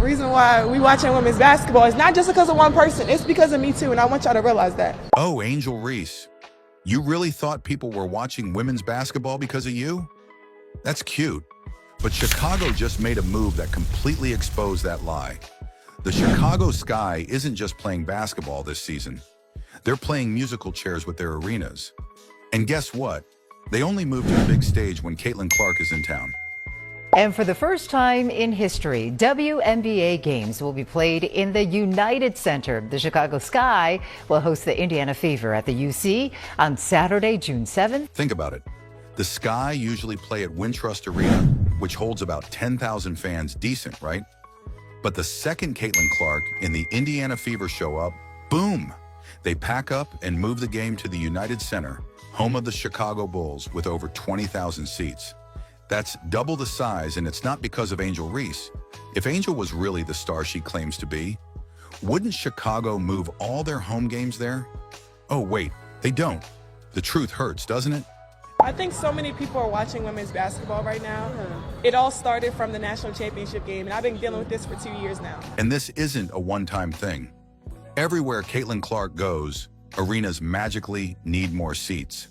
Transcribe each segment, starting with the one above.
reason why we watching women's basketball is not just because of one person. It's because of me too, and I want y'all to realize that. Oh, Angel Reese, you really thought people were watching women's basketball because of you? That's cute. But Chicago just made a move that completely exposed that lie. The Chicago Sky isn't just playing basketball this season. They're playing musical chairs with their arenas. And guess what? They only move to the big stage when Caitlin Clark is in town. And for the first time in history, WNBA games will be played in the United Center. The Chicago Sky will host the Indiana Fever at the UC on Saturday, June 7th. Think about it. The Sky usually play at Wintrust Arena, which holds about 10,000 fans. Decent, right? But the second Caitlin Clark and the Indiana Fever show up, boom! They pack up and move the game to the United Center, home of the Chicago Bulls, with over 20,000 seats. That's double the size, and it's not because of Angel Reese. If Angel was really the star she claims to be, wouldn't Chicago move all their home games there? Oh, wait, they don't. The truth hurts, doesn't it? I think so many people are watching women's basketball right now. It all started from the national championship game, and I've been dealing with this for 2 years now. And this isn't a one-time thing. Everywhere Caitlin Clark goes, arenas magically need more seats.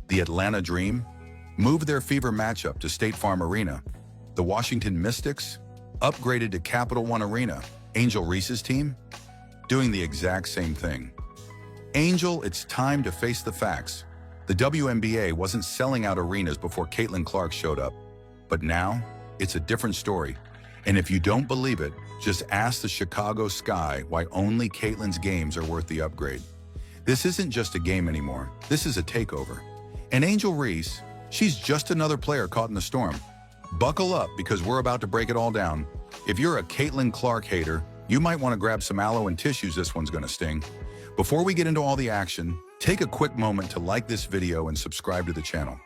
The Atlanta Dream moved their Fever matchup to State Farm Arena. The Washington Mystics upgraded to Capital One Arena. Angel Reese's team doing the exact same thing. Angel, it's time to face the facts. The WNBA wasn't selling out arenas before Caitlin Clark showed up. But now, it's a different story. And if you don't believe it, just ask the Chicago Sky why only Caitlin's games are worth the upgrade. This isn't just a game anymore. This is a takeover. And Angel Reese, she's just another player caught in the storm. Buckle up, because we're about to break it all down. If you're a Caitlin Clark hater, you might want to grab some aloe and tissues. This one's going to sting. Before we get into all the action, take a quick moment to like this video and subscribe to the channel.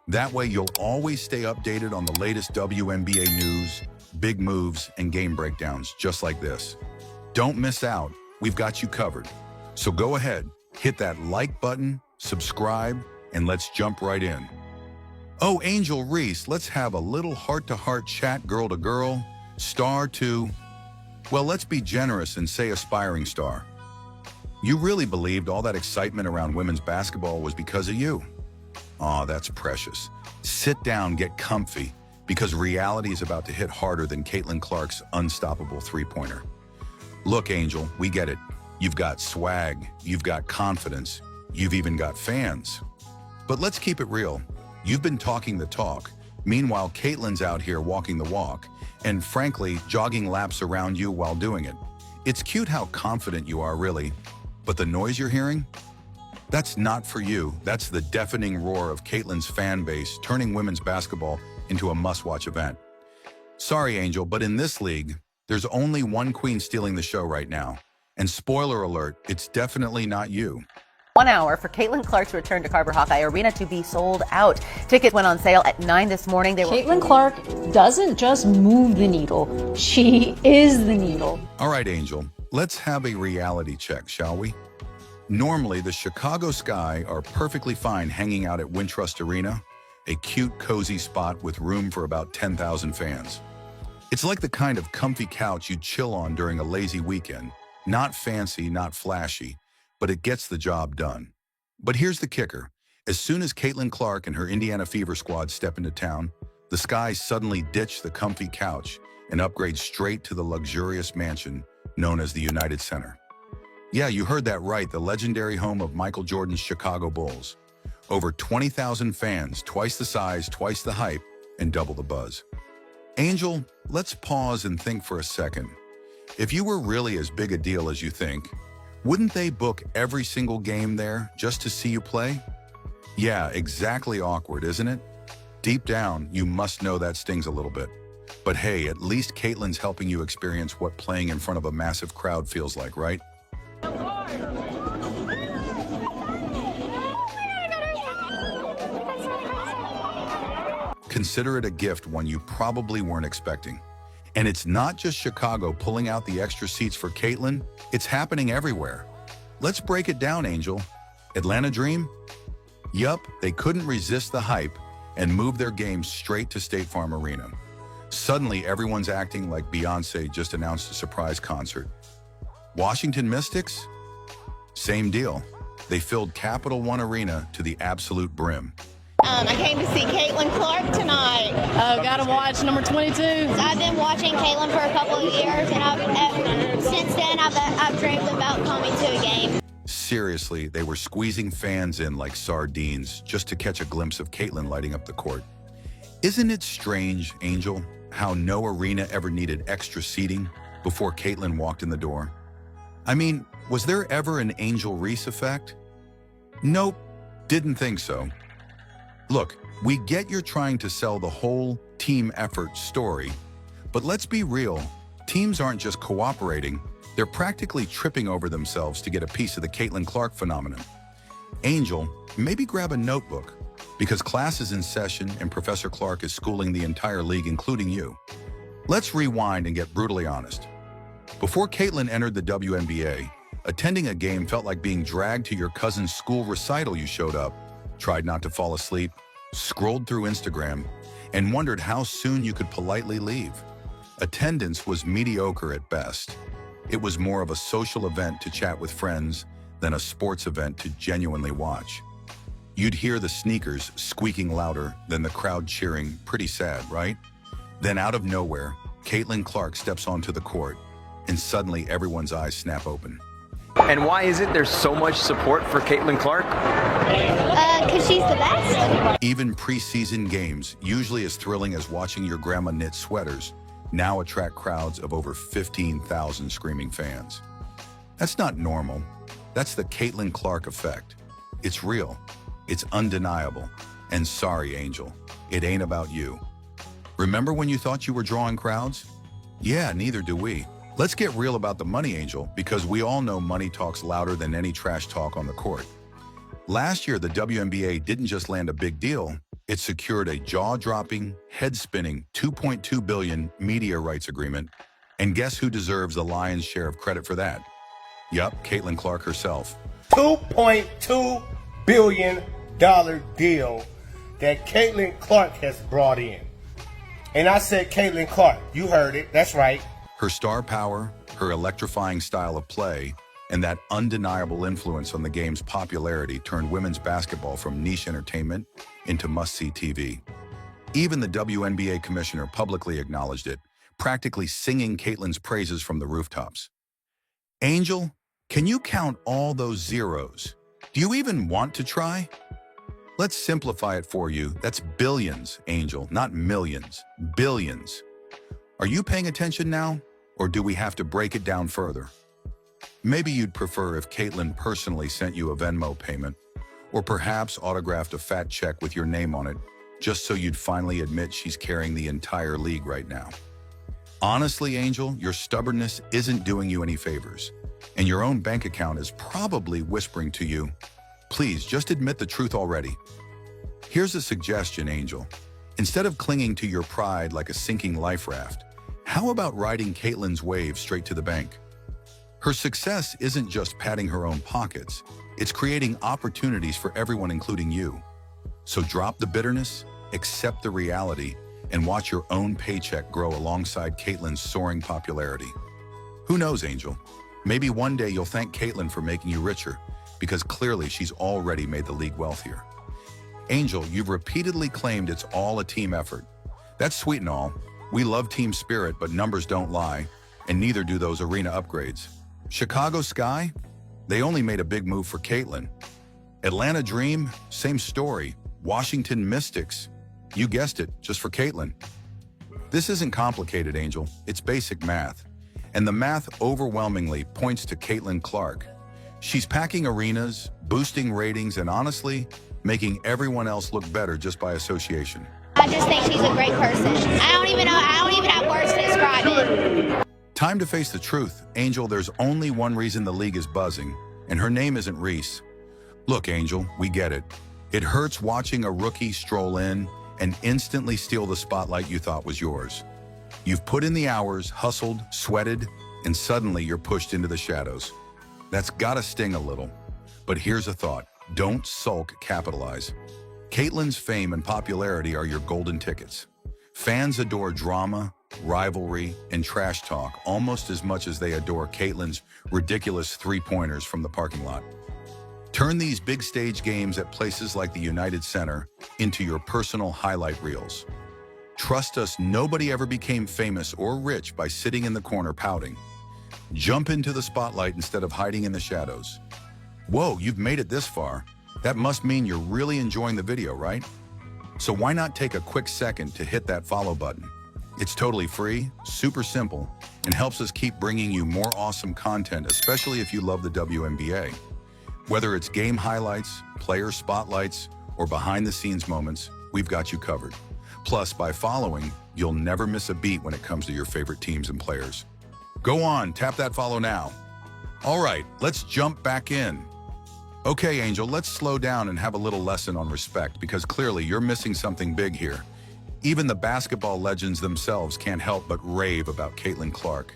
That way you'll always stay updated on the latest WNBA news, big moves, and game breakdowns just like this. Don't miss out. We've got you covered. So go ahead, hit that like button, subscribe, and let's jump right in. Oh, Angel Reese, let's have a little heart-to-heart chat, girl-to-girl, star to, well, let's be generous and say aspiring star. You really believed all that excitement around women's basketball was because of you? Aw, that's precious. Sit down, get comfy, because reality is about to hit harder than Caitlin Clark's unstoppable three-pointer. Look, Angel, we get it. You've got swag, you've got confidence, you've even got fans. But let's keep it real. You've been talking the talk. Meanwhile, Caitlin's out here walking the walk, and frankly, jogging laps around you while doing it. It's cute how confident you are, really. But the noise you're hearing? That's not for you. That's the deafening roar of Caitlin's fan base, turning women's basketball into a must-watch event. Sorry, Angel, but in this league, there's only one queen stealing the show right now. And spoiler alert, it's definitely not you. 1 hour for Caitlin Clark's return to Carver Hawkeye Arena to be sold out. Tickets went on sale at 9 this morning. Caitlin Clark doesn't just move the needle. She is the needle. All right, Angel, let's have a reality check, shall we? Normally, the Chicago Sky are perfectly fine hanging out at Wintrust Arena, a cute, cozy spot with room for about 10,000 fans. It's like the kind of comfy couch you'd chill on during a lazy weekend. Not fancy, not flashy, but it gets the job done. But here's the kicker. As soon as Caitlin Clark and her Indiana Fever squad step into town, the Sky suddenly ditch the comfy couch and upgrade straight to the luxurious mansion known as the United Center. Yeah, you heard that right, the legendary home of Michael Jordan's Chicago Bulls. Over 20,000 fans, twice the size, twice the hype, and double the buzz. Angel, let's pause and think for a second. If you were really as big a deal as you think, wouldn't they book every single game there just to see you play? Yeah, exactly awkward, isn't it? Deep down, you must know that stings a little bit. But hey, at least Caitlin's helping you experience what playing in front of a massive crowd feels like, right? Consider it a gift, one you probably weren't expecting. And it's not just Chicago pulling out the extra seats for Caitlin, it's happening everywhere. Let's break it down, Angel. Atlanta Dream? Yup, they couldn't resist the hype and moved their game straight to State Farm Arena. Suddenly, everyone's acting like Beyoncé just announced a surprise concert. Washington Mystics? Same deal. They filled Capital One Arena to the absolute brim. I came to see Caitlin Clark tonight. Oh, gotta watch number 22. I've been watching Caitlin for a couple of years, and since then I've dreamed about coming to a game. Seriously, they were squeezing fans in like sardines just to catch a glimpse of Caitlin lighting up the court. Isn't it strange, Angel, how no arena ever needed extra seating before Caitlin walked in the door? I mean, was there ever an Angel Reese effect? Nope, didn't think so. Look, we get you're trying to sell the whole team effort story, but let's be real, teams aren't just cooperating, they're practically tripping over themselves to get a piece of the Caitlin Clark phenomenon. Angel, maybe grab a notebook, because class is in session and Professor Clark is schooling the entire league, including you. Let's rewind and get brutally honest. Before Caitlin entered the WNBA, attending a game felt like being dragged to your cousin's school recital. You showed up, tried not to fall asleep, scrolled through Instagram, and wondered how soon you could politely leave. Attendance was mediocre at best. It was more of a social event to chat with friends than a sports event to genuinely watch. You'd hear the sneakers squeaking louder than the crowd cheering. Pretty sad, right? Then out of nowhere, Caitlin Clark steps onto the court, and suddenly everyone's eyes snap open. And why is it there's so much support for Caitlin Clark? Because she's the best. Even preseason games, usually as thrilling as watching your grandma knit sweaters, now attract crowds of over 15,000 screaming fans. That's not normal. That's the Caitlin Clark effect. It's real. It's undeniable. And sorry, Angel, it ain't about you. Remember when you thought you were drawing crowds? Yeah, neither do we. Let's get real about the money, Angel, because we all know money talks louder than any trash talk on the court. Last year, the WNBA didn't just land a big deal, it secured a jaw-dropping, head-spinning $2.2 billion media rights agreement. And guess who deserves the lion's share of credit for that? Yup, Caitlin Clark herself. $2.2 billion deal that Caitlin Clark has brought in. And I said Caitlin Clark, you heard it, that's right. Her star power, her electrifying style of play, and that undeniable influence on the game's popularity turned women's basketball from niche entertainment into must-see TV. Even the WNBA commissioner publicly acknowledged it, practically singing Caitlin's praises from the rooftops. Angel, can you count all those zeros? Do you even want to try? Let's simplify it for you. That's billions, Angel, not millions. Billions. Are you paying attention now? Or do we have to break it down further? Maybe you'd prefer if Caitlin personally sent you a Venmo payment, or perhaps autographed a fat check with your name on it, just so you'd finally admit she's carrying the entire league right now. Honestly, Angel, your stubbornness isn't doing you any favors, and your own bank account is probably whispering to you, please just admit the truth already. Here's a suggestion, Angel. Instead of clinging to your pride like a sinking life raft, how about riding Caitlin's wave straight to the bank? Her success isn't just padding her own pockets, it's creating opportunities for everyone, including you. So drop the bitterness, accept the reality, and watch your own paycheck grow alongside Caitlin's soaring popularity. Who knows, Angel? Maybe one day you'll thank Caitlin for making you richer, because clearly she's already made the league wealthier. Angel, you've repeatedly claimed it's all a team effort. That's sweet and all. We love team spirit, but numbers don't lie, and neither do those arena upgrades. Chicago Sky? They only made a big move for Caitlin. Atlanta Dream? Same story. Washington Mystics? You guessed it, just for Caitlin. This isn't complicated, Angel. It's basic math. And the math overwhelmingly points to Caitlin Clark. She's packing arenas, boosting ratings, and honestly, making everyone else look better just by association. I just think she's a great person. I don't even have words to describe it. Time to face the truth. Angel, there's only one reason the league is buzzing, and her name isn't Reese. Look, Angel, we get it. It hurts watching a rookie stroll in and instantly steal the spotlight you thought was yours. You've put in the hours, hustled, sweated, and suddenly you're pushed into the shadows. That's gotta sting a little. But here's a thought. Don't sulk, capitalize. Caitlin's fame and popularity are your golden tickets. Fans adore drama, rivalry, and trash talk almost as much as they adore Caitlin's ridiculous three-pointers from the parking lot. Turn these big stage games at places like the United Center into your personal highlight reels. Trust us, nobody ever became famous or rich by sitting in the corner pouting. Jump into the spotlight instead of hiding in the shadows. Whoa, you've made it this far. That must mean you're really enjoying the video, right? So why not take a quick second to hit that follow button? It's totally free, super simple, and helps us keep bringing you more awesome content, especially if you love the WNBA. Whether it's game highlights, player spotlights, or behind-the-scenes moments, we've got you covered. Plus, by following, you'll never miss a beat when it comes to your favorite teams and players. Go on, tap that follow now. All right, let's jump back in. Okay, Angel, let's slow down and have a little lesson on respect, because clearly you're missing something big here. Even the basketball legends themselves can't help but rave about Caitlin Clark.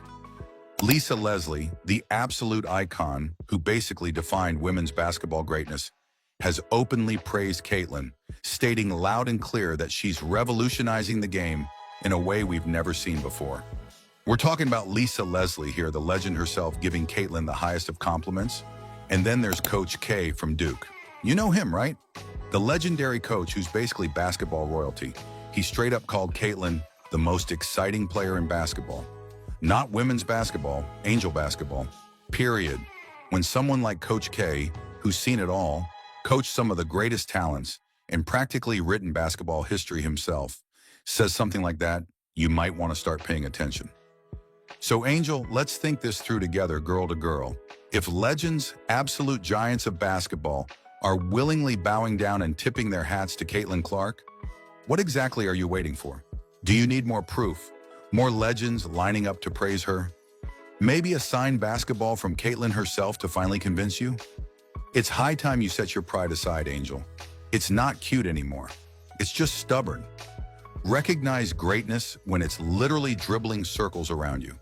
Lisa Leslie, the absolute icon who basically defined women's basketball greatness, has openly praised Caitlin, stating loud and clear that she's revolutionizing the game in a way we've never seen before. We're talking about Lisa Leslie here, the legend herself, giving Caitlin the highest of compliments. And then there's Coach K from Duke. You know him, right? The legendary coach who's basically basketball royalty. He straight up called Caitlin the most exciting player in basketball. Not women's basketball, Angel basketball, period. When someone like Coach K, who's seen it all, coached some of the greatest talents, and practically written basketball history himself, says something like that, you might want to start paying attention. So Angel, let's think this through together, girl to girl. If legends, absolute giants of basketball, are willingly bowing down and tipping their hats to Caitlin Clark, what exactly are you waiting for? Do you need more proof? More legends lining up to praise her? Maybe a signed basketball from Caitlin herself to finally convince you? It's high time you set your pride aside, Angel. It's not cute anymore. It's just stubborn. Recognize greatness when it's literally dribbling circles around you.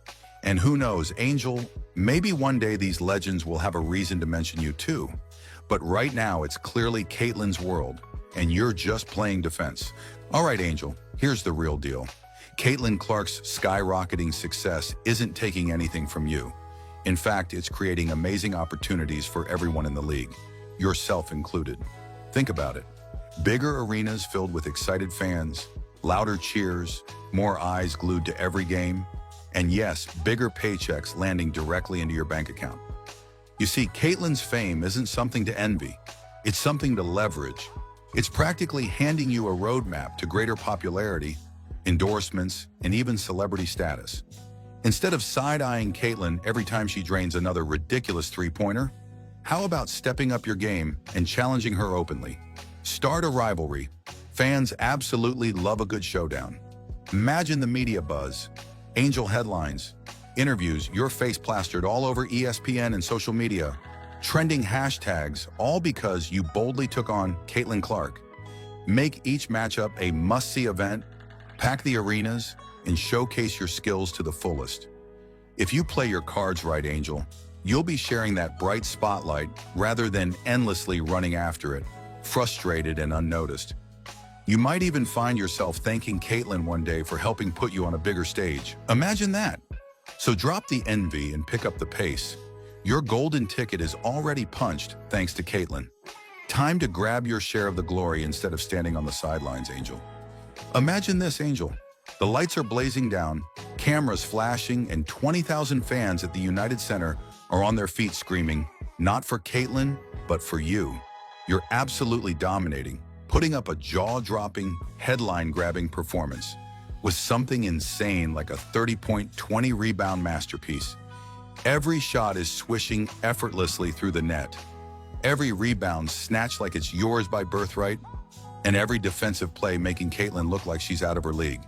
And who knows, Angel, maybe one day these legends will have a reason to mention you too. But right now, it's clearly Caitlin's world, and you're just playing defense. All right, Angel, here's the real deal. Caitlin Clark's skyrocketing success isn't taking anything from you. In fact, it's creating amazing opportunities for everyone in the league, yourself included. Think about it. Bigger arenas filled with excited fans, louder cheers, more eyes glued to every game, and yes, bigger paychecks landing directly into your bank account. You see, Caitlin's fame isn't something to envy. It's something to leverage. It's practically handing you a roadmap to greater popularity, endorsements, and even celebrity status. Instead of side-eyeing Caitlin every time she drains another ridiculous three-pointer, how about stepping up your game and challenging her openly? Start a rivalry. Fans absolutely love a good showdown. Imagine the media buzz, Angel headlines, interviews, your face plastered all over ESPN and social media, trending hashtags, all because you boldly took on Caitlin Clark. Make each matchup a must-see event, pack the arenas, and showcase your skills to the fullest. If you play your cards right, Angel, you'll be sharing that bright spotlight rather than endlessly running after it, frustrated and unnoticed. You might even find yourself thanking Caitlin one day for helping put you on a bigger stage. Imagine that. So drop the envy and pick up the pace. Your golden ticket is already punched thanks to Caitlin. Time to grab your share of the glory instead of standing on the sidelines, Angel. Imagine this, Angel. The lights are blazing down, cameras flashing, and 20,000 fans at the United Center are on their feet screaming, not for Caitlin, but for you. You're absolutely dominating, putting up a jaw-dropping, headline-grabbing performance with something insane like a 30-point, 20-rebound masterpiece. Every shot is swishing effortlessly through the net. Every rebound snatched like it's yours by birthright, and every defensive play making Caitlin look like she's out of her league.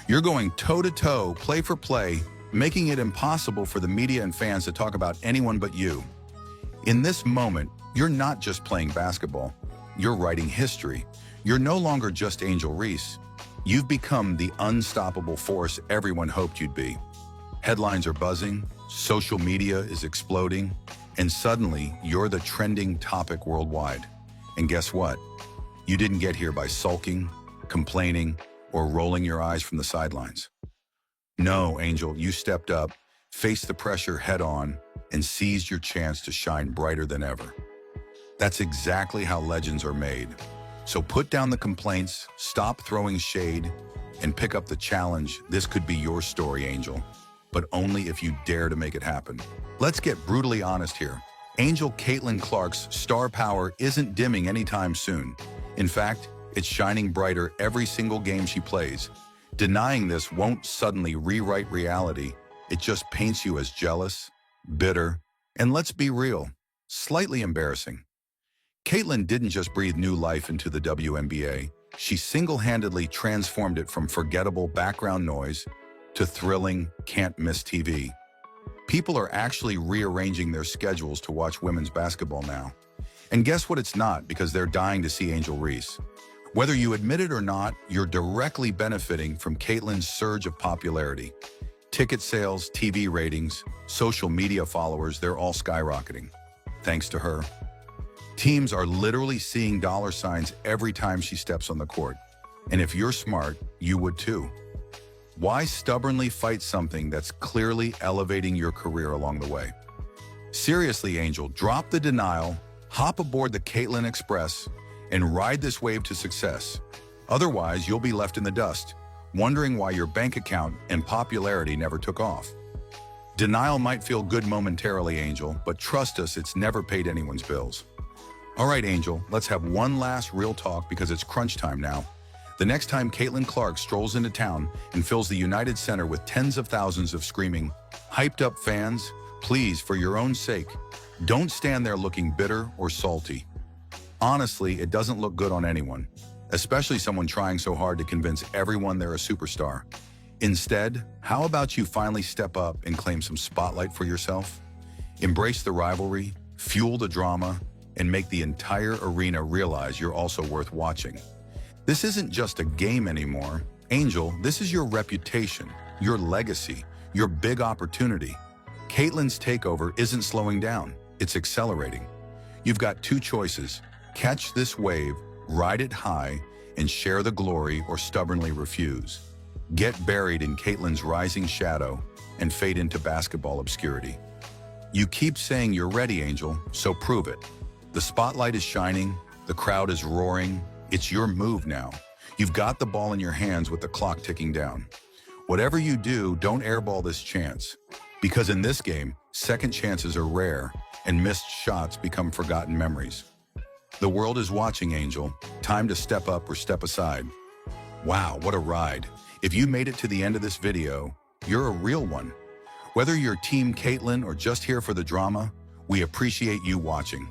You're going toe-to-toe, play for play, making it impossible for the media and fans to talk about anyone but you. In this moment, you're not just playing basketball. You're writing history. You're no longer just Angel Reese. You've become the unstoppable force everyone hoped you'd be. Headlines are buzzing, social media is exploding, and suddenly you're the trending topic worldwide. And guess what? You didn't get here by sulking, complaining, or rolling your eyes from the sidelines? No, Angel, you stepped up, faced the pressure head on, and seized your chance to shine brighter than ever. That's exactly how legends are made. So put down the complaints, stop throwing shade, and pick up the challenge. This could be your story, Angel, but only if you dare to make it happen. Let's get brutally honest here. Angel Caitlin Clark's star power isn't dimming anytime soon. In fact, it's shining brighter every single game she plays. Denying this won't suddenly rewrite reality. It just paints you as jealous, bitter, and let's be real, slightly embarrassing. Caitlin didn't just breathe new life into the WNBA. She single-handedly transformed it from forgettable background noise to thrilling, can't-miss TV. People are actually rearranging their schedules to watch women's basketball now. And guess what it's not, because they're dying to see Angel Reese. Whether you admit it or not, you're directly benefiting from Caitlin's surge of popularity. Ticket sales, TV ratings, social media followers, they're all skyrocketing. Thanks to her. Teams are literally seeing dollar signs every time she steps on the court. And if you're smart, you would too. Why stubbornly fight something that's clearly elevating your career along the way? Seriously, Angel, drop the denial, hop aboard the Caitlin Express, and ride this wave to success. Otherwise, you'll be left in the dust, wondering why your bank account and popularity never took off. Denial might feel good momentarily, Angel, but trust us, it's never paid anyone's bills. All right, Angel, let's have one last real talk because it's crunch time now. The next time Caitlin Clark strolls into town and fills the United Center with tens of thousands of screaming, hyped-up fans, please, for your own sake, don't stand there looking bitter or salty. Honestly, it doesn't look good on anyone, especially someone trying so hard to convince everyone they're a superstar. Instead, how about you finally step up and claim some spotlight for yourself? Embrace the rivalry, fuel the drama, and make the entire arena realize you're also worth watching. This isn't just a game anymore. Angel, this is your reputation, your legacy, your big opportunity. Caitlin's takeover isn't slowing down, it's accelerating. You've got two choices: catch this wave, ride it high, and share the glory, or stubbornly refuse. Get buried in Caitlin's rising shadow and fade into basketball obscurity. You keep saying you're ready, Angel, so prove it. The spotlight is shining, the crowd is roaring. It's your move now. You've got the ball in your hands with the clock ticking down. Whatever you do, don't airball this chance. Because in this game, second chances are rare, and missed shots become forgotten memories. The world is watching, Angel. Time to step up or step aside. Wow, what a ride. If you made it to the end of this video, you're a real one. Whether you're Team Caitlin or just here for the drama, we appreciate you watching.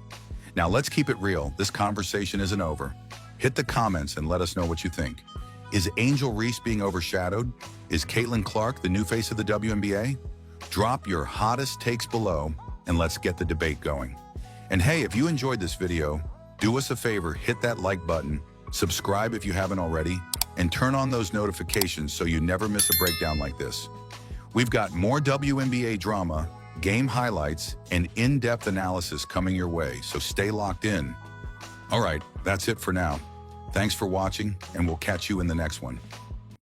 Now let's keep it real. This conversation isn't over. Hit the comments and let us know what you think. Is Angel Reese being overshadowed? Is Caitlin Clark the new face of the WNBA? Drop your hottest takes below and let's get the debate going. And hey, if you enjoyed this video, do us a favor, hit that like button, subscribe if you haven't already, and turn on those notifications so you never miss a breakdown like this. We've got more WNBA drama, game highlights, and in-depth analysis coming your way, so stay locked in. All right, that's it for now. Thanks for watching, and we'll catch you in the next one.